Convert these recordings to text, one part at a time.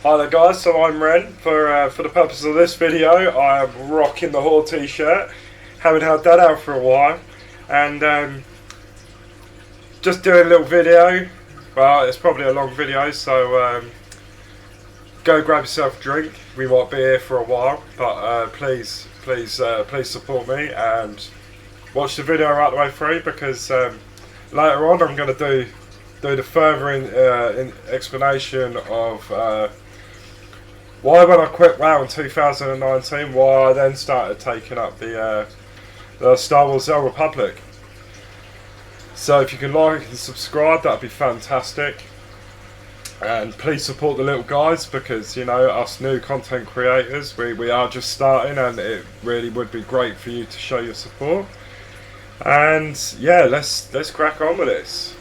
Hi there guys, so I'm Ren. For the purpose of this video, I am rocking the Horde t-shirt. Haven't had that out for a while. And just doing a little video. Well, it's probably a long video, so go grab yourself a drink. We might be here for a while, but please support me and watch the video right the way through, because later on I'm going to do the further explanation of why, when I quit WoW in 2019, why I then started taking up the Star Wars: The Old Republic. So if you can like and subscribe, that'd be fantastic. And please support the little guys, because, you know, us new content creators, we are just starting, and it really would be great for you to show your support. And yeah, let's crack on with this.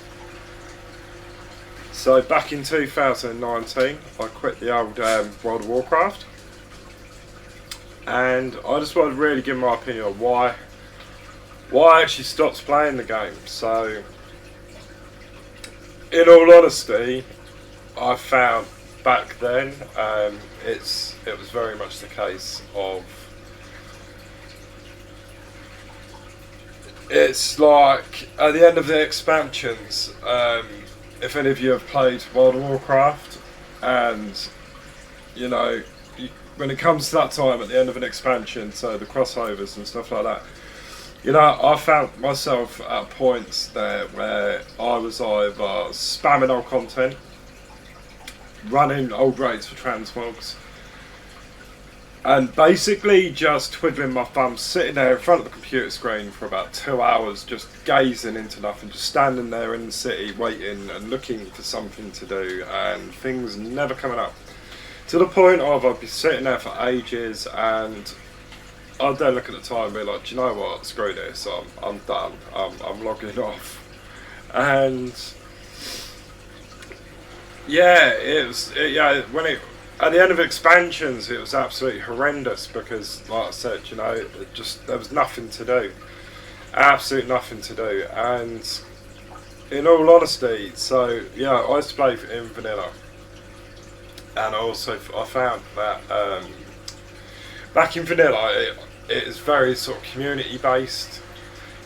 So back in 2019, I quit the old World of Warcraft, and I just wanted to really give my opinion on why I actually stopped playing the game. So, in all honesty, I found back then it was very much the case of, it's like at the end of the expansions. If any of you have played World of Warcraft, and you know, when it comes to that time at the end of an expansion, so the crossovers and stuff like that, you know, I found myself at points there where I was either spamming old content, running old raids for transmogs, and basically just twiddling my thumbs, sitting there in front of the computer screen for about 2 hours, just gazing into nothing, just standing there in the city waiting and looking for something to do, and things never coming up. To the point of I'd be sitting there for ages, and I'd then look at the time and be like, do you know what, screw this, I'm done, I'm logging off. And yeah, at the end of expansions, it was absolutely horrendous, because, like I said, you know, there was nothing to do, absolutely nothing to do. And in all honesty, so yeah, I used to play in vanilla, and I found that back in vanilla, it is very sort of community based.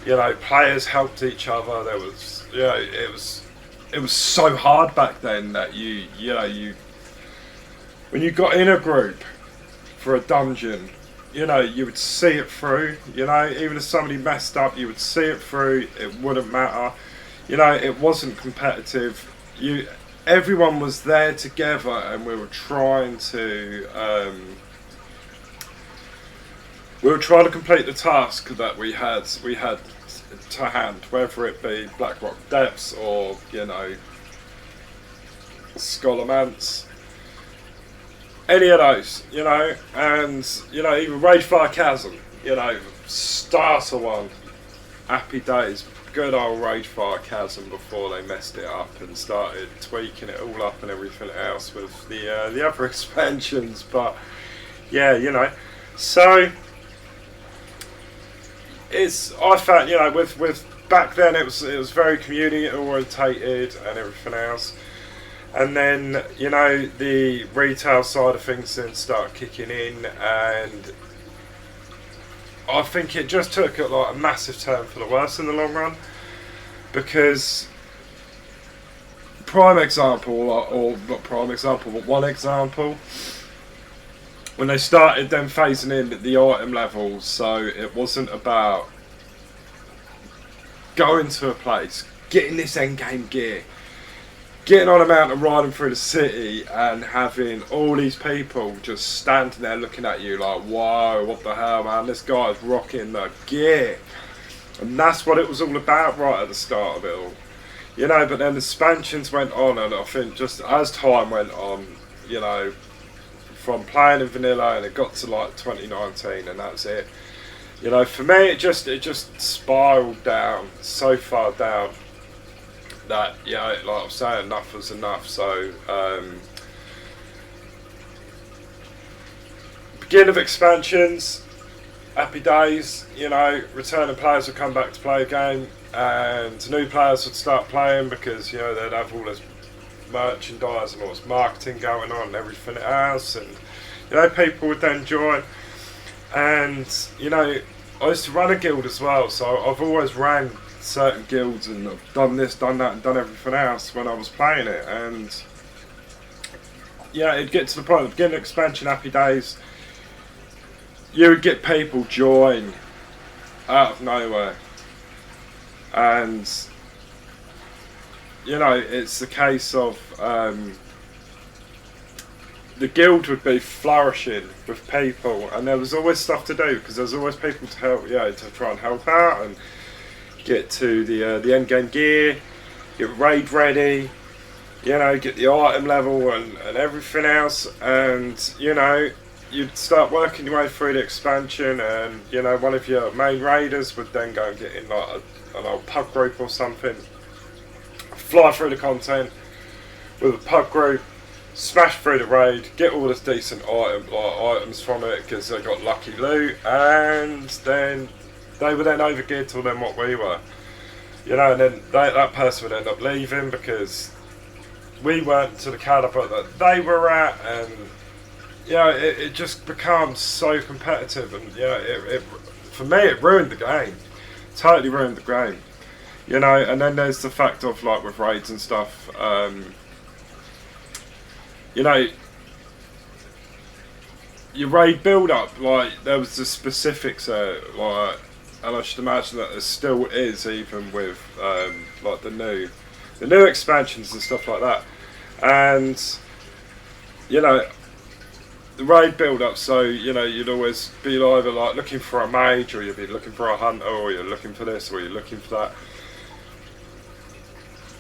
You know, players helped each other. There was, you know, it was so hard back then that you when you got in a group for a dungeon, you know, you would see it through. You know, even if somebody messed up, you would see it through. It wouldn't matter. You know, it wasn't competitive. Everyone was there together, and we were trying to complete the task that we had to hand, whether it be Blackrock Depths or, you know, Scholarmance. Any of those, you know, and, you know, even Ragefire Chasm, you know, starter one, happy days, good old Ragefire Chasm before they messed it up and started tweaking it all up and everything else with the other expansions. But yeah, you know, so I found, you know, with back then it was very community orientated and everything else. And then, you know, the retail side of things then started kicking in, and I think it just took like a massive turn for the worse in the long run, because prime example, or not prime example, but one example, when they started then phasing in the item levels, so it wasn't about going to a place, getting this endgame gear, getting on a mountain, riding through the city, and having all these people just standing there looking at you like, whoa, what the hell, man, this guy's rocking the gear. And that's what it was all about right at the start of it all. You know, but then the expansions went on, and I think just as time went on, you know, from playing in vanilla, and it got to like 2019, and that's it. You know, for me, it just spiraled down so far down that, you know, like I'm saying, enough was enough. So beginning of expansions, happy days, you know, returning players would come back to play a game, and new players would start playing, because, you know, they'd have all this merchandise and all this marketing going on and everything else, and you know, people would then join. And you know, I used to run a guild as well, so I've always ran certain guilds and I've done this, done that, and done everything else when I was playing it. And yeah, it'd get to the point of the beginning of expansion, happy days, you would get people join out of nowhere, and you know, it's the case of the guild would be flourishing with people, and there was always stuff to do because there was always people to help, to try and help out and get to the end game gear, get raid ready, you know, get the item level and everything else. And you know, you'd start working your way through the expansion, and you know, one of your main raiders would then go and get in like an old pub group or something, fly through the content with a pub group, smash through the raid, get all this decent items from it because they got lucky loot, and then they were then overgeared to them what we were, you know. And then that person would end up leaving because we weren't to the caliber that they were at, and you know, it just becomes so competitive, and you know, it for me it ruined the game, totally ruined the game, you know. And then there's the fact of like with raids and stuff, you know, your raid build up, like there was the specifics like, and I should imagine that there still is, even with like the new expansions and stuff like that. And you know, the raid build up, so you know, you'd always be either like looking for a mage, or you'd be looking for a hunter, or you're looking for this, or you're looking for that.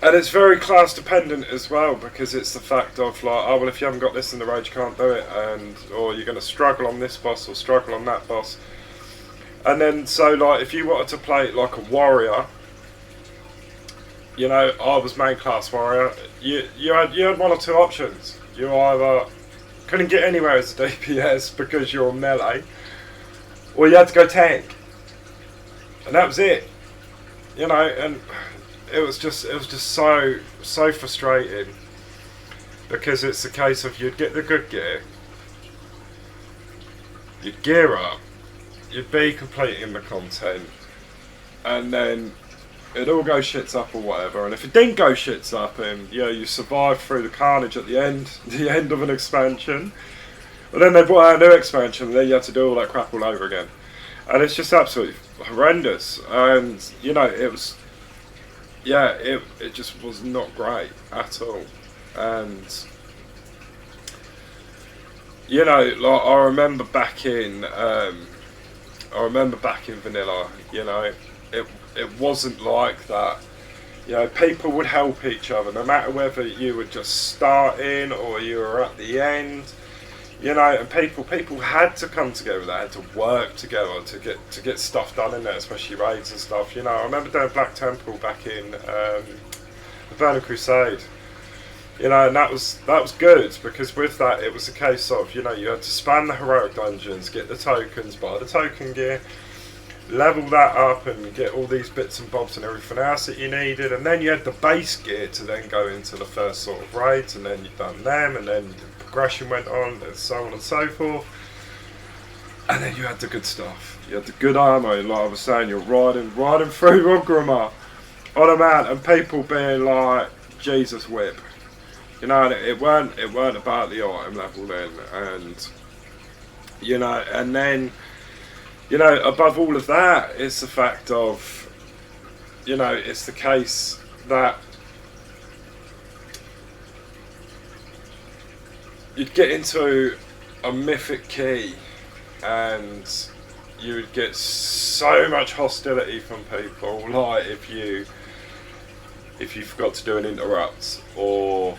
And it's very class dependent as well, because it's the fact of like, oh well, if you haven't got this in the raid, you can't do it, and or you're going to struggle on this boss or struggle on that boss. And then so like, if you wanted to play like a warrior, you know, I was main class warrior, you had one or two options. You either couldn't get anywhere as a DPS because you're melee, or you had to go tank, and that was it, you know. And it was just so frustrating, because it's the case of you'd get the good gear, you'd gear up, you'd be completing the content, and then it'd all go shits up or whatever. And if it didn't go shits up, and you know, you survived through the carnage at the end of an expansion, but then they brought out a new expansion, and then you had to do all that crap all over again, and it's just absolutely horrendous. And you know, it was, yeah, it just was not great at all. And you know, like I remember back in vanilla, you know, it wasn't like that. You know, people would help each other, no matter whether you were just starting or you were at the end. You know, and people had to come together. They had to work together to get stuff done in there, especially raids and stuff. You know, I remember doing Black Temple back in the Burning Crusade. You know, and that was good, because with that it was a case of, you know, you had to span the heroic dungeons, get the tokens, buy the token gear, level that up and get all these bits and bobs and everything else that you needed, and then you had the base gear to then go into the first sort of raids, and then you've done them, and then the progression went on, and so on and so forth. And then you had the good stuff, you had the good armour, and like I was saying, you're riding through Rograma on a mount, and people being like, Jesus whip. You know, it weren't about the item level then, and you know, and then, you know, above all of that, it's the fact of, you know, it's the case that you'd get into a mythic key, and you would get so much hostility from people, like if you forgot to do an interrupt, or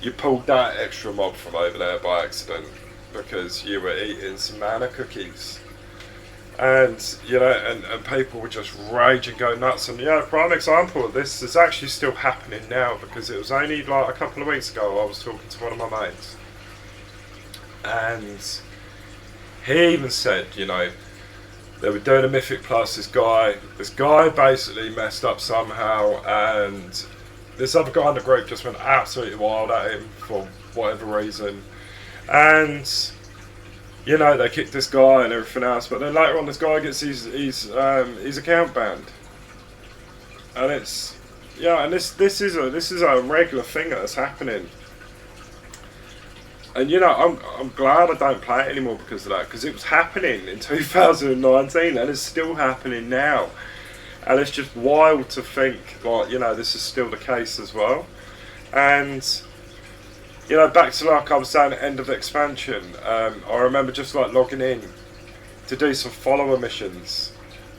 you pulled that extra mob from over there by accident because you were eating some mana cookies. And you know, and people would just rage and go nuts. And you know, prime example of this is actually still happening now, because it was only like a couple of weeks ago I was talking to one of my mates, and he even said, you know, they were doing a Mythic Plus, this guy basically messed up somehow, and this other guy in the group just went absolutely wild at him for whatever reason, and you know, they kicked this guy and everything else. But then later on, this guy gets his account banned, and it's and this is a regular thing that's happening. And you know, I'm glad I don't play it anymore because of that, because it was happening in 2019 and it's still happening now, and it's just wild to think like, you know, this is still the case as well. And you know, back to like I was saying, at the end of the expansion, I remember just like logging in to do some follower missions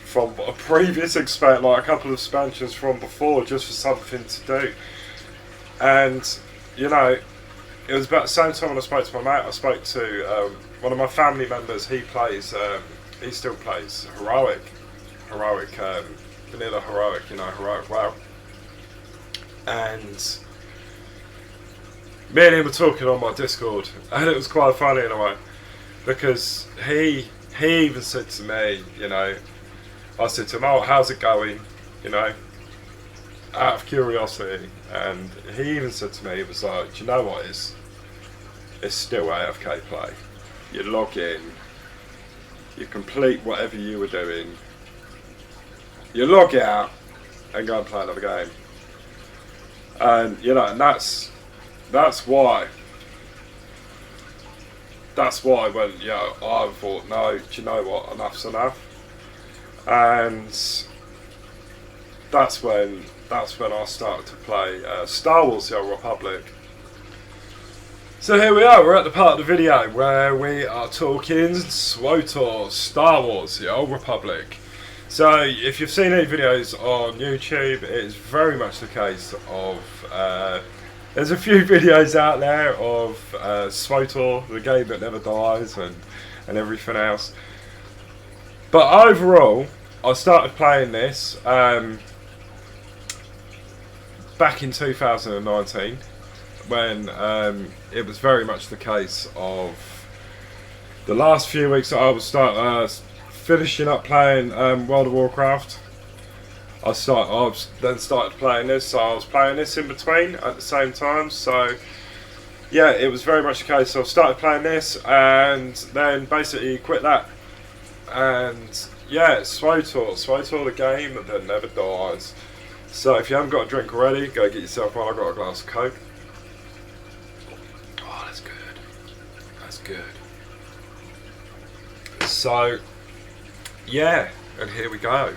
from a previous expansion, like a couple of expansions from before, just for something to do. And you know, it was about the same time when I spoke to my mate. I spoke to one of my family members. He still plays heroic, vanilla heroic, you know, heroic WoW. And me and him were talking on my Discord, and it was quite funny in a way, because he even said to me, you know, I said to him, "Oh, how's it going?" You know, out of curiosity, and he even said to me, he was like, "Do you know what is? It's still AFK play. You log in, you complete whatever you were doing, you log out, and go and play another game." And you know, and that's why when I thought, no, do you know what? Enough's enough. And that's when I started to play Star Wars: The Old Republic. So here we are, we're at the part of the video where we are talking SWTOR, Star Wars: The Old Republic. So if you've seen any videos on YouTube, it's very much the case of, there's a few videos out there of SWTOR, the game that never dies, and everything else. But overall, I started playing this back in 2019, when it was very much the case of the last few weeks that I was finishing up playing World of Warcraft. I then started playing this, so I was playing this in between at the same time. So yeah, it was very much the case. So I started playing this and then basically quit that. And yeah, SWTOR, the game that never dies. So if you haven't got a drink already, go get yourself one. I've got a glass of Coke. Oh, that's good. That's good. So yeah, and here we go.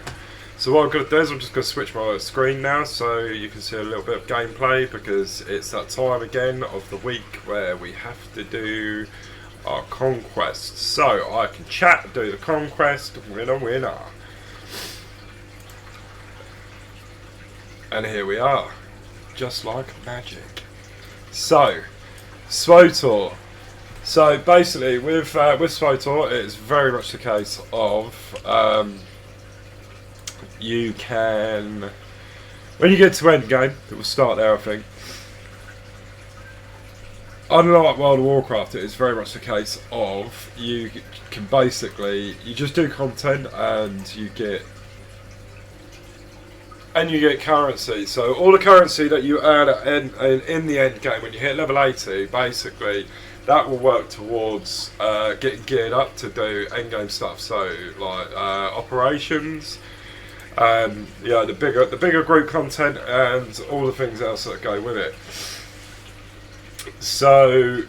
So what I'm going to do is I'm just going to switch my screen now so you can see a little bit of gameplay, because it's that time again of the week where we have to do our conquest. So I can chat, do the conquest, winner. And here we are, just like magic. So, SWTOR. So basically with SWTOR, it's very much the case of you can, when you get to end game, it will start there I think. Unlike World of Warcraft, it is very much the case of you can basically, you just do content and you get currency. So all the currency that you earn in the end game, when you hit level 80, basically that will work towards getting geared up to do end game stuff. So like operations, the bigger group content, and all the things else that go with it. So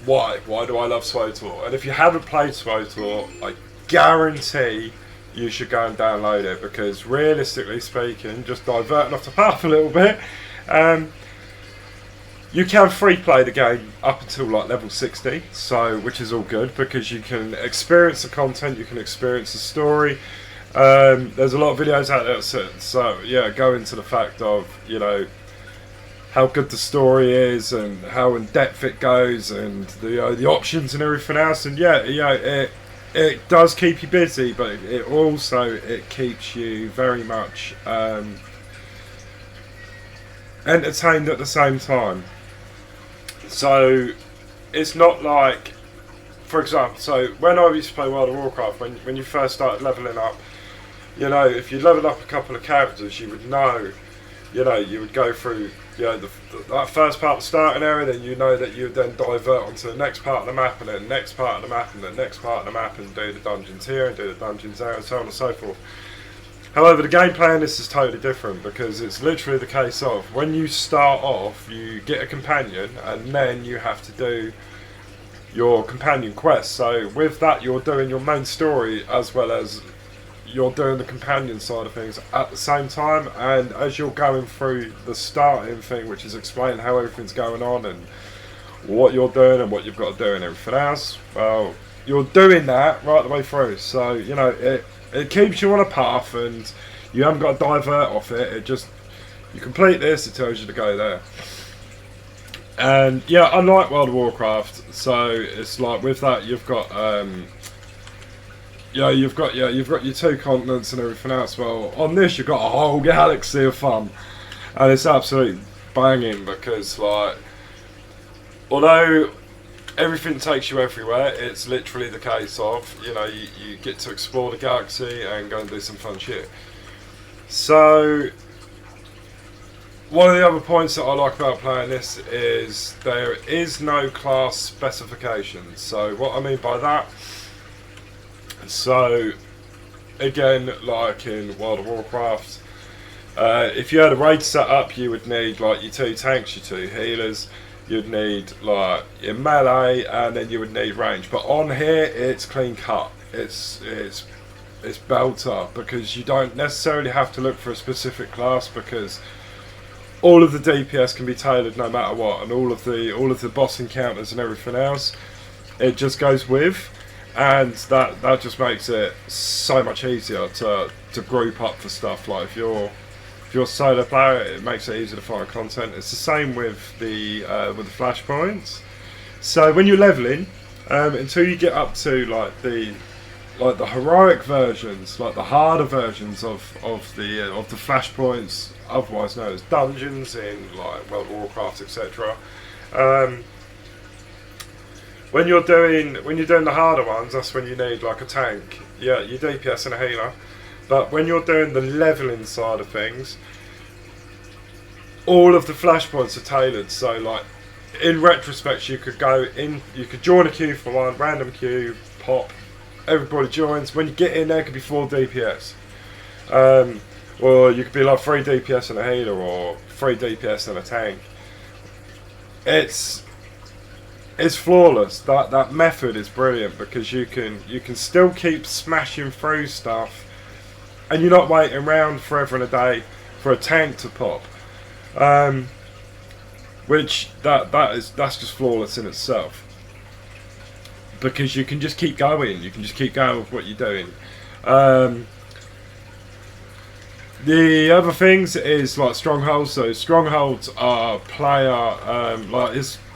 why do I love SWTOR? And if you haven't played SWTOR, I guarantee you should go and download it, because realistically speaking, just diverting off the path a little bit, you can free play the game up until like level 60, so which is all good, because you can experience the content, you can experience the story. There's a lot of videos out there, so yeah, go into the fact of, you know, how good the story is and how in depth it goes, and the options and everything else. And it does keep you busy, but it keeps you very much entertained at the same time. So it's not like, for example, so when I used to play World of Warcraft, when you first started leveling up, you know, if you leveled up a couple of characters, you would know you would go through, that first part of the starting area, then you know that you would then divert onto the next part of the map, and then the next part of the map, and the next part of the map, and do the dungeons here, and do the dungeons there, and so on and so forth. However, the gameplay in this is totally different, because it's literally the case of, when you start off, you get a companion, and then you have to do your companion quest. So with that, you're doing your main story as well as you're doing the companion side of things at the same time, and as you're going through the starting thing, which is explaining how everything's going on and what you're doing and what you've got to do and everything else, well, you're doing that right the way through. So it keeps you on a path, and you haven't got to divert off it. It just, you complete this, it tells you to go there. And yeah, unlike World of Warcraft, so it's like with that you've got you've got your 2 continents and everything else. Well, on this you've got a whole galaxy of fun, and it's absolutely banging, because like, although everything takes you everywhere, it's literally the case of, you get to explore the galaxy and go and do some fun shit. So one of the other points that I like about playing this is there is no class specifications. So what I mean by that, so again, like in World of Warcraft, if you had a raid set up, you would need like your 2 tanks, your 2 healers, you'd need like your melee, and then you would need range. But on here, it's clean cut. It's built up, because you don't necessarily have to look for a specific class, because all of the DPS can be tailored no matter what, and all of the boss encounters and everything else, it just goes with, and that just makes it so much easier to group up for stuff. Like if you're a solo player, it makes it easier to find content. It's the same with the flashpoints. So when you're leveling, until you get up to like the heroic versions, like the harder versions of the flashpoints, otherwise known as dungeons in like World of Warcraft, etc. When you're doing the harder ones, that's when you need like a tank, your DPS and a healer. But when you're doing the leveling side of things, all of the flashpoints are tailored. So like in retrospect, you could join a queue for one, random queue, pop, everybody joins. When you get in there, it could be 4 DPS. Or you could be like 3 DPS and a healer, or 3 DPS and a tank. It's flawless. That method is brilliant, because you can still keep smashing through stuff, and you're not waiting around forever and a day for a tank to pop. Which that's just flawless in itself, because you can just keep going. You can just keep going with what you're doing. The other things is like strongholds. So strongholds are player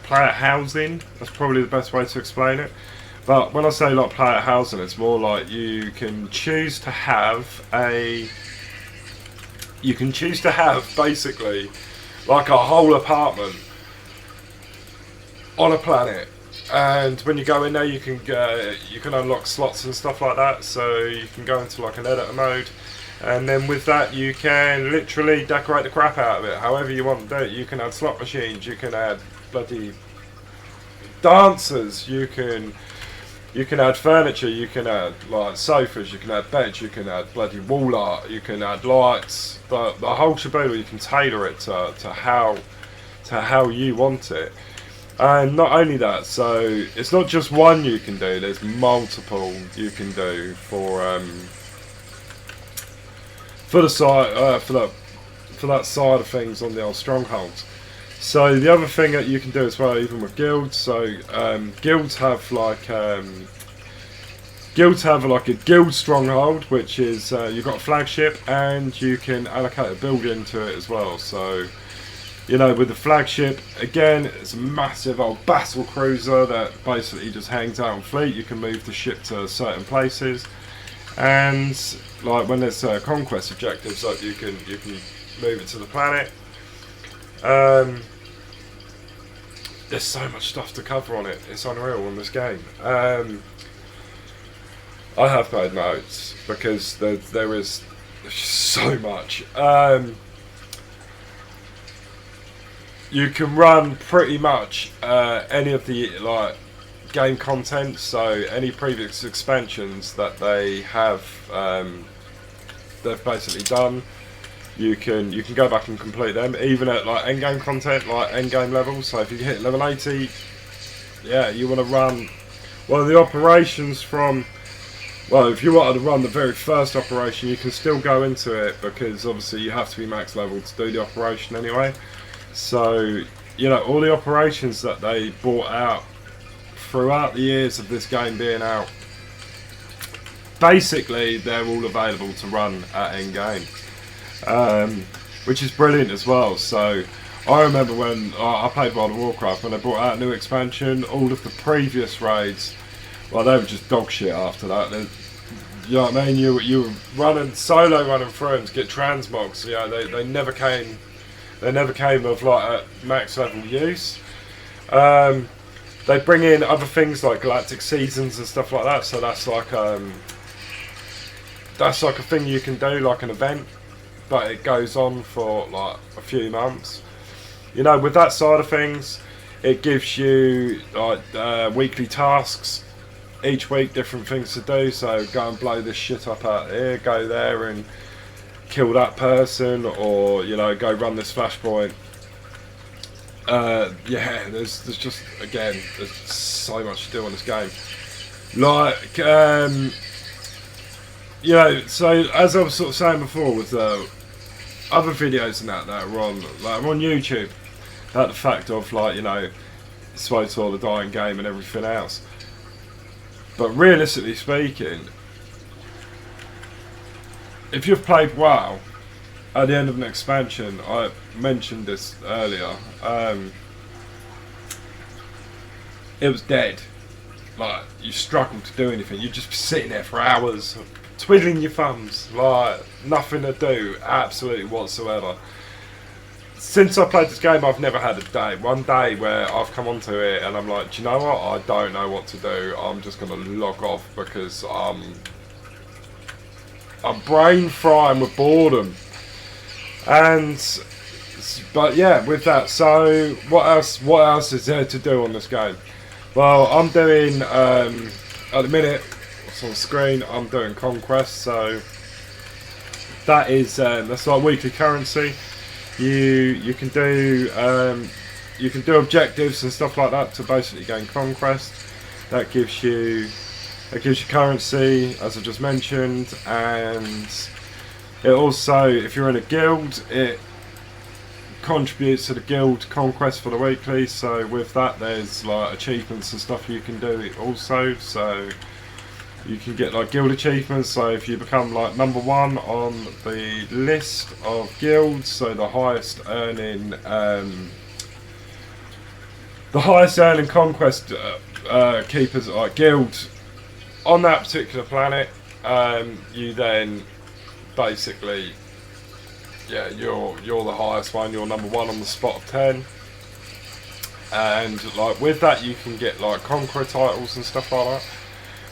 housing. That's probably the best way to explain it. But when I say like player housing, it's more like you can choose to have basically like a whole apartment on a planet. And when you go in there, you can unlock slots and stuff like that. So you can go into like an editor mode, and then with that you can literally decorate the crap out of it however you want to do it. You can add slot machines, you can add bloody dancers, you can add furniture, you can add like sofas, you can add beds, you can add bloody wall art, you can add lights, the whole shaboodle. You can tailor it to how you want it. And not only that, so it's not just one you can do, there's multiple you can do for the side for that side of things on the old strongholds. So the other thing that you can do as well, even with guilds, so guilds have like a guild stronghold, which is you've got a flagship, and you can allocate a building to it as well. So with the flagship, again, it's a massive old battle cruiser that basically just hangs out on fleet. You can move the ship to certain places, and like when there's conquest objectives, like you can move it to the planet. There's so much stuff to cover on it. It's unreal on this game. I have made notes because there is so much. you can run pretty much any of the like game content. So any previous expansions that they have, they've basically done. You can go back and complete them, even at like end game content, like end game levels. So if you hit level 80, yeah, you want to run one of the operations from. Well, if you wanted to run the very first operation, you can still go into it, because obviously you have to be max level to do the operation anyway. So, you know, all the operations that they brought out throughout the years of this game being out, basically they're all available to run at end game, which is brilliant as well. So I remember when I played World of Warcraft, when they brought out a new expansion, all of the previous raids, well, they were just dog shit after that. You know what I mean? You were running through them to get transmogs. You know, they never came. They never came of like a max level use. They bring in other things like galactic seasons and stuff like that. So that's like a thing you can do, like an event, but it goes on for like a few months. You know, with that side of things, it gives you like weekly tasks. Each week, different things to do. So go and blow this shit up out here. Go there and kill that person, or you know, go run this flashpoint. Yeah, there's just, again, there's so much to do on this game. Like, you know, so as I was sort of saying before, with other videos and that are on, like, I'm on YouTube, at the fact of, like, you know, SWTOR, the dying game and everything else. But realistically speaking, if you've played WoW, at the end of an expansion, I mentioned this earlier, it was dead. Like, you struggled to do anything. You'd just be sitting there for hours, twiddling your thumbs, like, nothing to do, absolutely whatsoever. Since I played this game, I've never had one day where I've come onto it and I'm like, do you know what, I don't know what to do, I'm just going to log off, because I'm brain frying with boredom. But yeah, with that, so what else is there to do on this game? Well, I'm doing, at the minute, what's on screen, I'm doing Conquest, so that is, that's like weekly currency. You can do objectives and stuff like that to basically gain Conquest. That gives you currency, as I just mentioned, and it also, if you're in a guild, it contributes to the guild conquest for the weekly. So with that, there's like achievements and stuff you can do also. So you can get like guild achievements. So if you become like #1 on the list of guilds, so the highest earning conquest keepers, like guild on that particular planet, you then basically, yeah, you're the highest one. You're #1 on the spot of 10, and like with that, you can get like conqueror titles and stuff like that,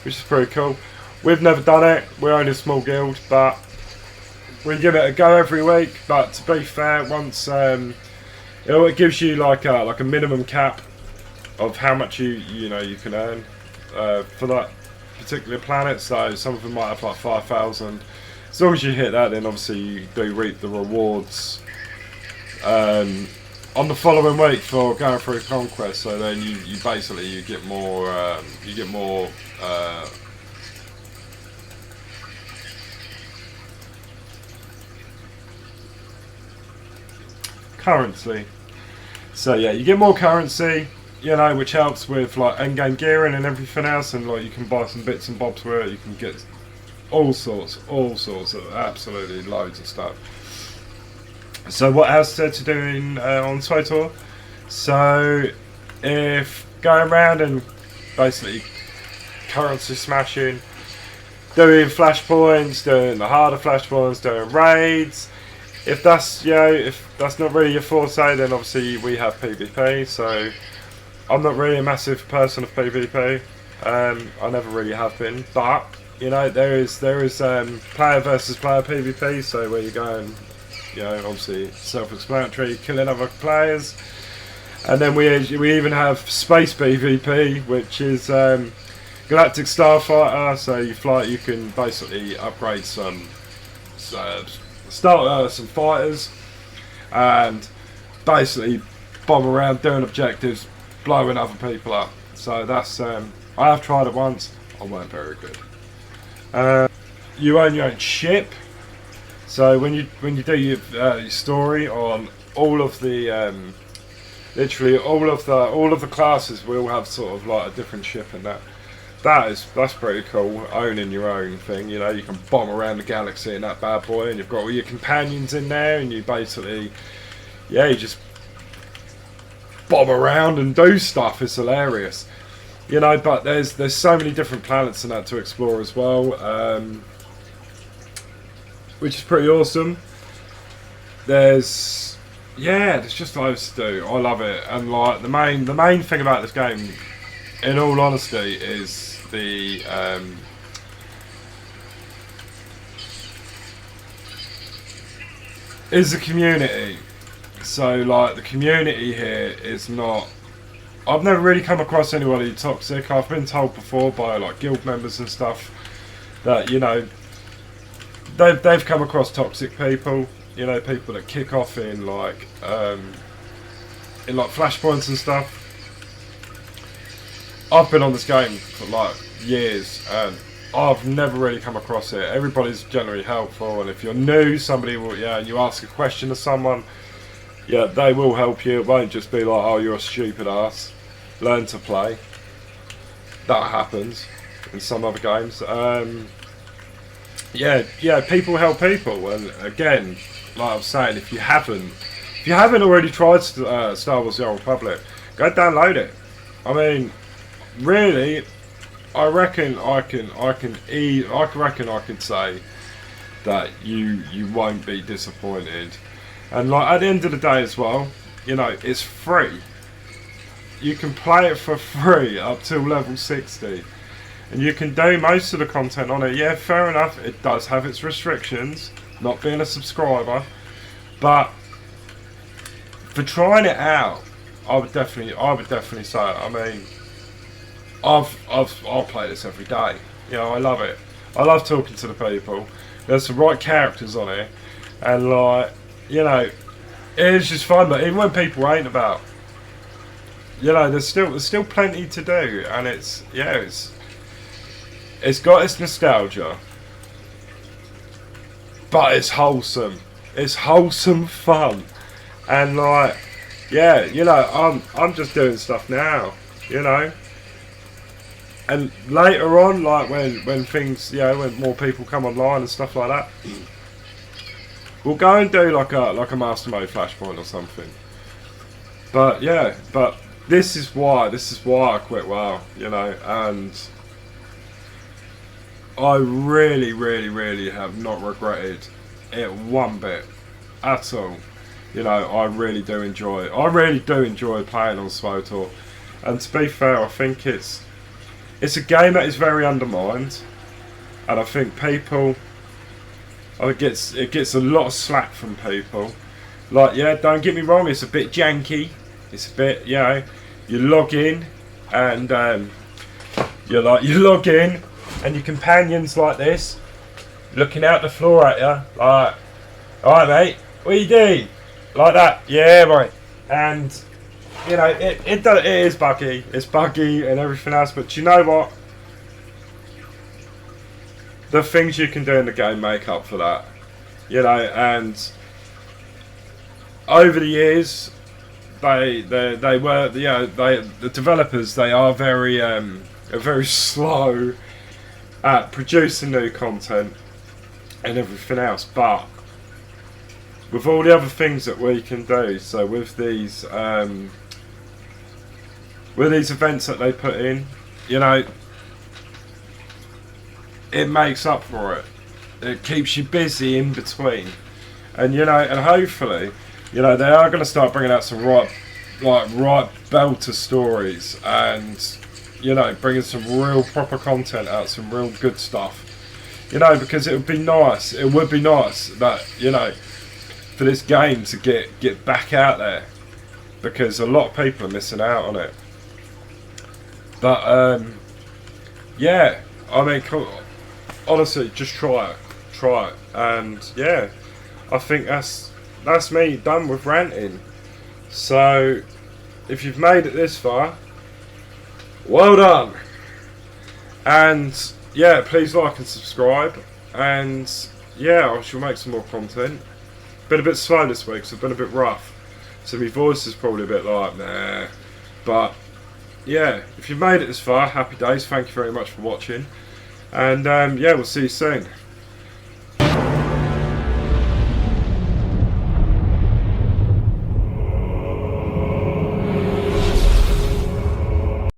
which is pretty cool. We've never done it. We're only a small guild, but we give it a go every week. But to be fair, once it gives you like a minimum cap of how much you can earn for that particular planet. So some of them might have like 5,000. As long as you hit that, then obviously you do reap the rewards on the following week for going through conquest. So then you basically get more currency. So yeah, you get more currency, you know, which helps with like endgame gearing and everything else, and like you can buy some bits and bobs where you can get all sorts of absolutely loads of stuff. So what else is there to do on SWTOR? So if going around and basically currency smashing, doing flashpoints, doing the harder flashpoints, doing raids. If that's not really your forte, then obviously we have PvP. So I'm not really a massive person of PvP. I never really have been, but you know, there is player versus player PvP, so where you go and, you know, obviously self-explanatory, killing other players. And then we even have Space PvP, which is Galactic Starfighter. So you can basically upgrade some fighters and basically bomb around doing objectives, blowing other people up. So that's I have tried it once. I weren't very good. You own your own ship. So when you do your story on all of the literally all of the classes will have sort of like a different ship, and that's pretty cool. Owning your own thing, you know, you can bomb around the galaxy in that bad boy, and you've got all your companions in there, and you basically, yeah, you just bomb around and do stuff. It's hilarious, you know. But there's so many different planets in that to explore as well, which is pretty awesome. There's just loads to do. I love it, and like the main thing about this game, in all honesty, is the community. So like the community here is not. I've never really come across anybody toxic. I've been told before by like guild members and stuff that, you know, they've come across toxic people. You know, people that kick off in like flashpoints and stuff. I've been on this game for like years, and I've never really come across it. Everybody's generally helpful, and if you're new, somebody will, and you ask a question to someone, they will help you. It won't just be like, oh, you're a stupid ass, learn to play. That happens in some other games. People help people, and again, like I was saying, if you haven't already tried Star Wars: The Old Republic, go download it. I mean, really, I reckon I could say that you won't be disappointed. And like at the end of the day as well, you know, it's free. You can play it for free up till level 60. And you can do most of the content on it. Yeah, fair enough, it does have its restrictions, not being a subscriber. But for trying it out, I would definitely say it. I mean, I'll play this every day. You know, I love it. I love talking to the people. There's some right characters on it, and like, you know, it's just fun. But even when people ain't about, you know, there's still plenty to do, and it's got its nostalgia, but it's wholesome. It's wholesome fun, and like, yeah, you know, I'm just doing stuff now, you know. And later on, like when things, you know, when more people come online and stuff like that, we'll go and do like a master mode flashpoint or something. But yeah, this is why I quit WoW, you know, and I really have not regretted it one bit at all. You know, I really do enjoy playing on SWTOR, and to be fair, I think it's a game that is very undermined, and I think it gets a lot of slack from people. Like, yeah, don't get me wrong, it's a bit janky. It's a bit, you know, you log in and you log in and your companion's like this, looking out the floor at you, like, alright mate, what you doing? Like that, yeah right. And you know, it is buggy. It's buggy and everything else, but you know what? The things you can do in the game make up for that. You know, and over the years, the developers, they are very slow at producing new content and everything else, but with all the other things that we can do, so with these events that they put in, you know, it makes up for it. It keeps you busy in between, and you know, and hopefully, you know, they are going to start bringing out some right belter stories, and you know, bringing some real proper content out, some real good stuff. You know, because it would be nice that, you know, for this game to get back out there. because a lot of people are missing out on it. But yeah, I mean, honestly, just try it, and yeah, I think that's me done with ranting. So if you've made it this far, well done. And yeah, please like and subscribe, and yeah, I shall make some more content. Been a bit slow this week, so I've been a bit rough, so my voice is probably a bit like nah, but yeah, if you've made it this far, happy days. Thank you very much for watching, and yeah, we'll see you soon.